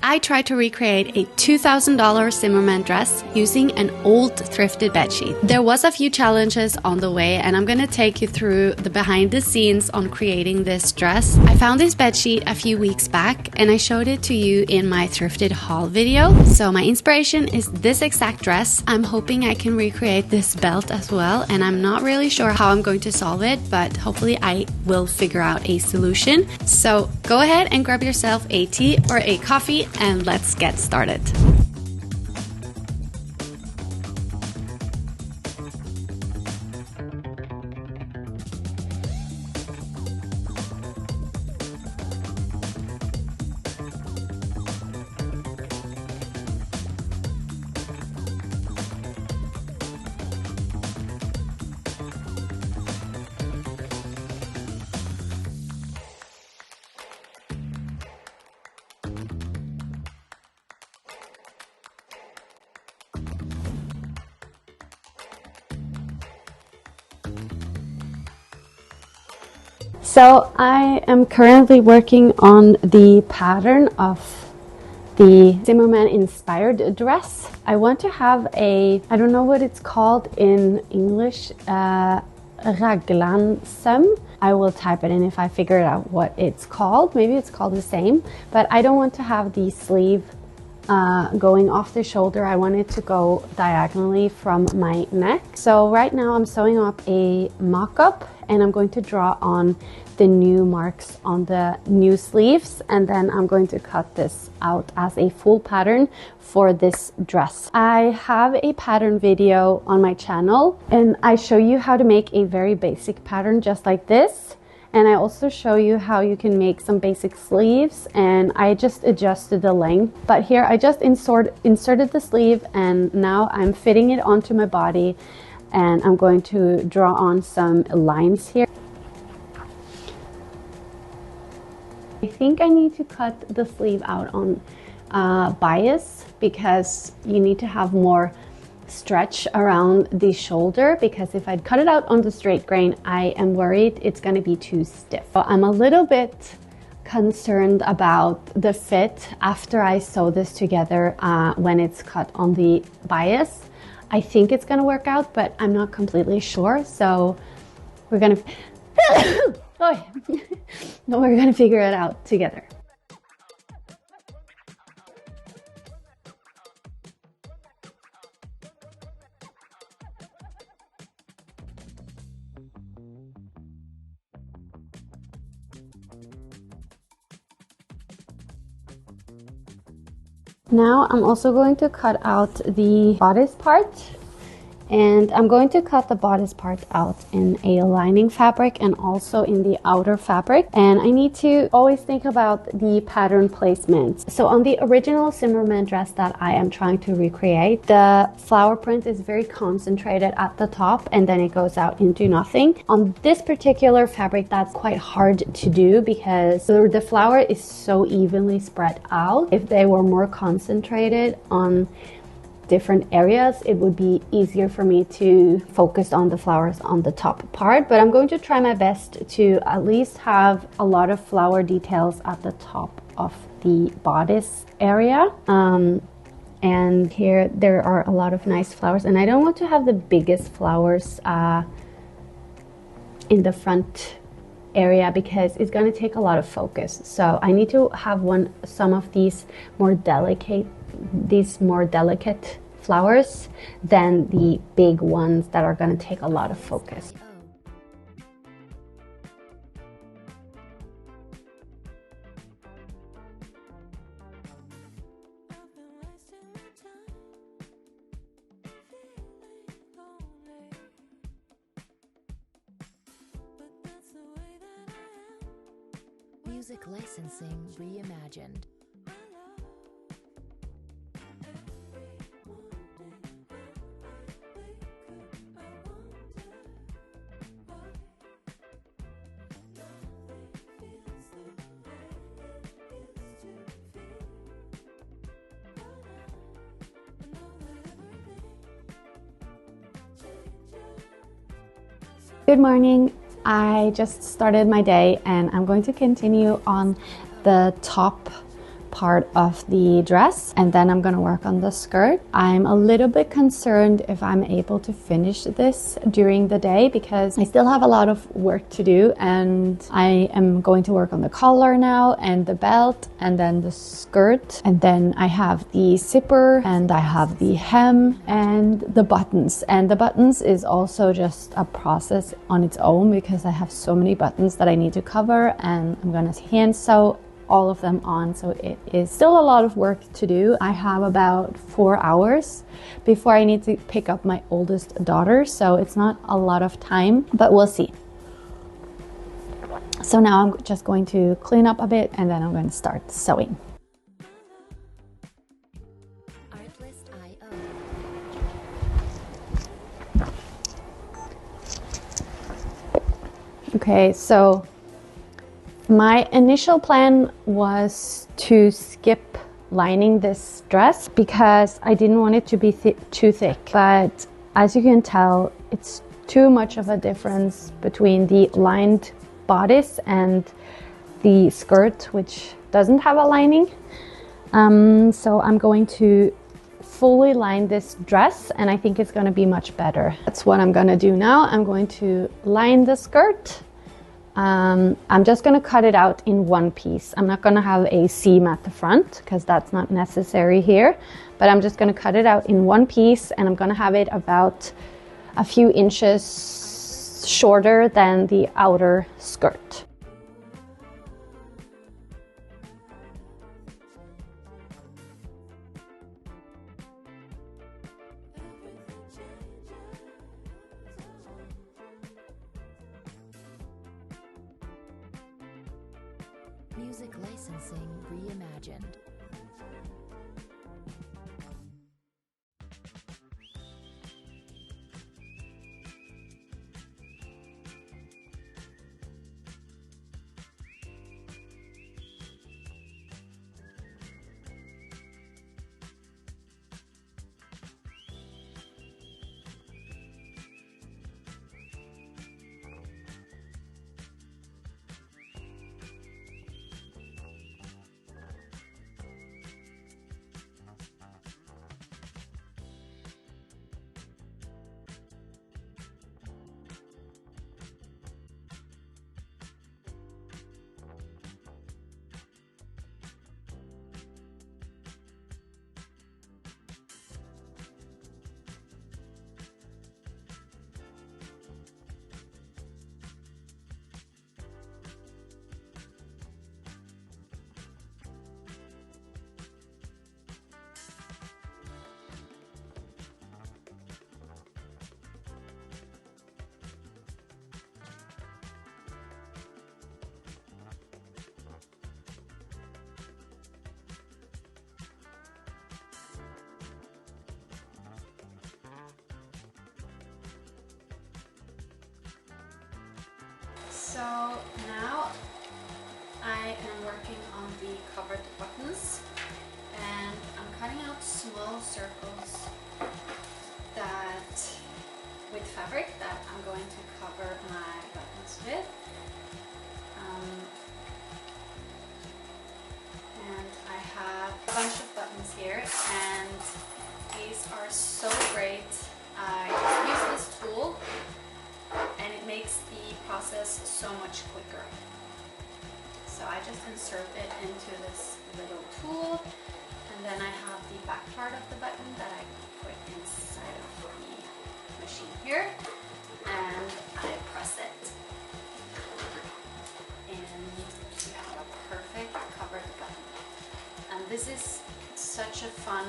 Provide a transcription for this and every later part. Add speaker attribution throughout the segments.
Speaker 1: I tried to recreate a $2,000 Zimmermann dress using an old thrifted bedsheet. There was a few challenges on the way, and I'm gonna take you through the behind the scenes on creating this dress. I found this bedsheet a few weeks back and I showed it to you in my thrifted haul video. So my inspiration is this exact dress. I'm hoping I can recreate this belt as well, and I'm not really sure how I'm going to solve it, but hopefully I will figure out a solution. So go ahead and grab yourself a tea or a coffee and let's get started. So I am currently working on the pattern of the Zimmermann inspired dress. I want to have I don't know what it's called in English, raglansöm. I will type it in if I figure out what it's called. Maybe it's called the same, but I don't want to have the sleeve going off the shoulder. I want it to go diagonally from my neck. So right now I'm sewing up a mock-up and I'm going to draw on the new marks on the new sleeves, and then I'm going to cut this out as a full pattern for this dress. I have a pattern video on my channel and I show you how to make a very basic pattern just like this. And I also show you how you can make some basic sleeves, and I just adjusted the length. But here I just inserted the sleeve, and now I'm fitting it onto my body, and I'm going to draw on some lines here. I think I need to cut the sleeve out on bias because you need to have more stretch around the shoulder, because if I'd cut it out on the straight grain, I am worried it's going to be too stiff. So I'm a little bit concerned about the fit after I sew this together when it's cut on the bias. I think it's going to work out, but I'm not completely sure. So we're going to we're going to figure it out together. Now I'm also going to cut out the bodice part, and I'm going to cut the bodice part out in a lining fabric and also in the outer fabric. And I need to always think about the pattern placement. So on the original Zimmermann dress that I am trying to recreate, the flower print is very concentrated at the top and then it goes out into nothing. On this particular fabric, that's quite hard to do because the flower is so evenly spread out. If they were more concentrated on different areas, it would be easier for me to focus on the flowers on the top part, but I'm going to try my best to at least have a lot of flower details at the top of the bodice area. And here there are a lot of nice flowers, and I don't want to have the biggest flowers in the front area because it's going to take a lot of focus. So I need to have some of these more delicate flowers than the big ones that are going to take a lot of focus.
Speaker 2: Music licensing reimagined.
Speaker 1: Good morning. I just started my day and I'm going to continue on the top part of the dress, and then I'm gonna work on the skirt. I'm a little bit concerned if I'm able to finish this during the day because I still have a lot of work to do, and I am going to work on the collar now and the belt and then the skirt, and then I have the zipper and I have the hem and the buttons. And the buttons is also just a process on its own because I have so many buttons that I need to cover, and I'm gonna hand sew all of them on, so it is still a lot of work to do. I have about 4 hours before I need to pick up my oldest daughter, so it's not a lot of time, but we'll see. So now I'm just going to clean up a bit and then I'm going to start sewing. Okay, so my initial plan was to skip lining this dress because I didn't want it to be too thick. But as you can tell, it's too much of a difference between the lined bodice and the skirt, which doesn't have a lining. So I'm going to fully line this dress, and I think it's going to be much better. That's what I'm going to do now. I'm going to line the skirt. I'm just going to cut it out in one piece. I'm not going to have a seam at the front because that's not necessary here, but I'm just going to cut it out in one piece, and I'm going to have it about a few inches shorter than the outer skirt.
Speaker 2: Music licensing reimagined.
Speaker 1: So now I am working on the covered buttons, and I'm cutting out small circles with fabric that I'm going to cover my buttons with. And I have a bunch of buttons here, and these are so great. I use this tool and it makes the process so much quicker. So I just insert it into this little tool, and then I have the back part of the button that I put inside of the machine here, and I press it, and you have a perfect covered button. And this is such a fun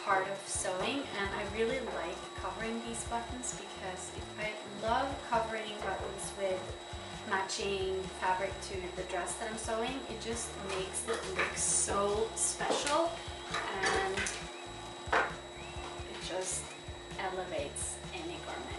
Speaker 1: part of sewing, and I really like covering these buttons because I love covering buttons with matching fabric to the dress that I'm sewing. It just makes it look so special, and it just elevates any garment.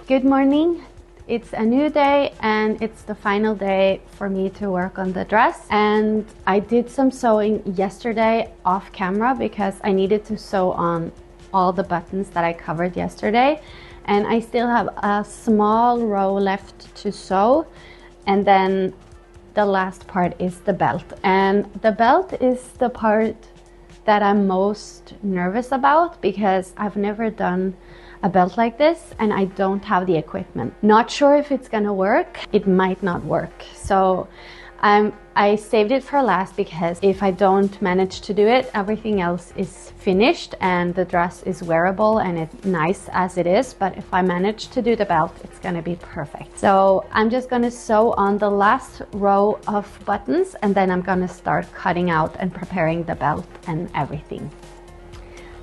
Speaker 1: Good morning. It's a new day and it's the final day for me to work on the dress. And I did some sewing yesterday off camera because I needed to sew on all the buttons that I covered yesterday. And I still have a small row left to sew. And then the last part is the belt. And the belt is the part that I'm most nervous about because I've never done a belt like this and I don't have the equipment. Not sure if it's gonna work. It might not work. So I saved it for last because if I don't manage to do it, everything else is finished and the dress is wearable and it's nice as it is. But if I manage to do the belt, it's gonna be perfect. So I'm just gonna sew on the last row of buttons and then I'm gonna start cutting out and preparing the belt and everything.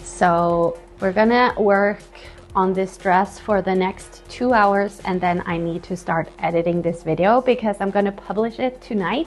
Speaker 1: So we're gonna work on this dress for the next 2 hours and then I need to start editing this video because I'm going to publish it tonight.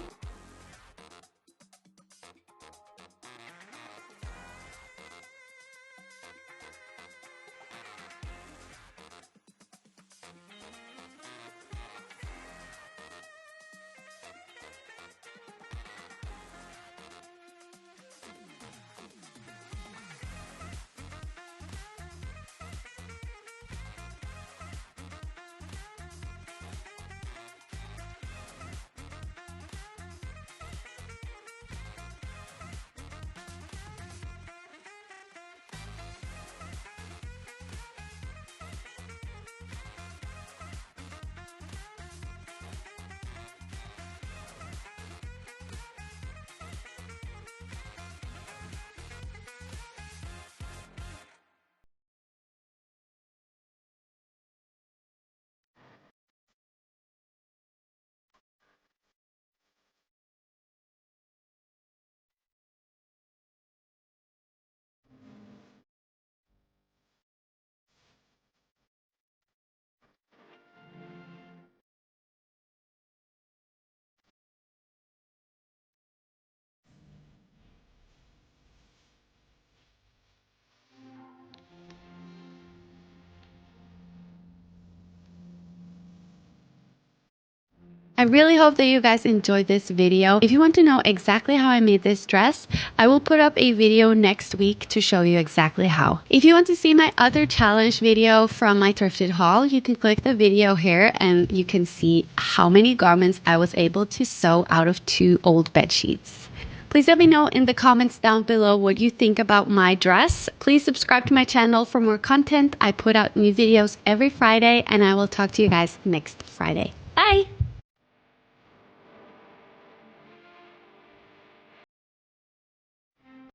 Speaker 1: I really hope that you guys enjoyed this video. If you want to know exactly how I made this dress, I will put up a video next week to show you exactly how. If you want to see my other challenge video from my thrifted haul, you can click the video here and you can see how many garments I was able to sew out of 2 old bed sheets. Please let me know in the comments down below what you think about my dress. Please subscribe to my channel for more content. I put out new videos every Friday and I will talk to you guys next Friday. Bye!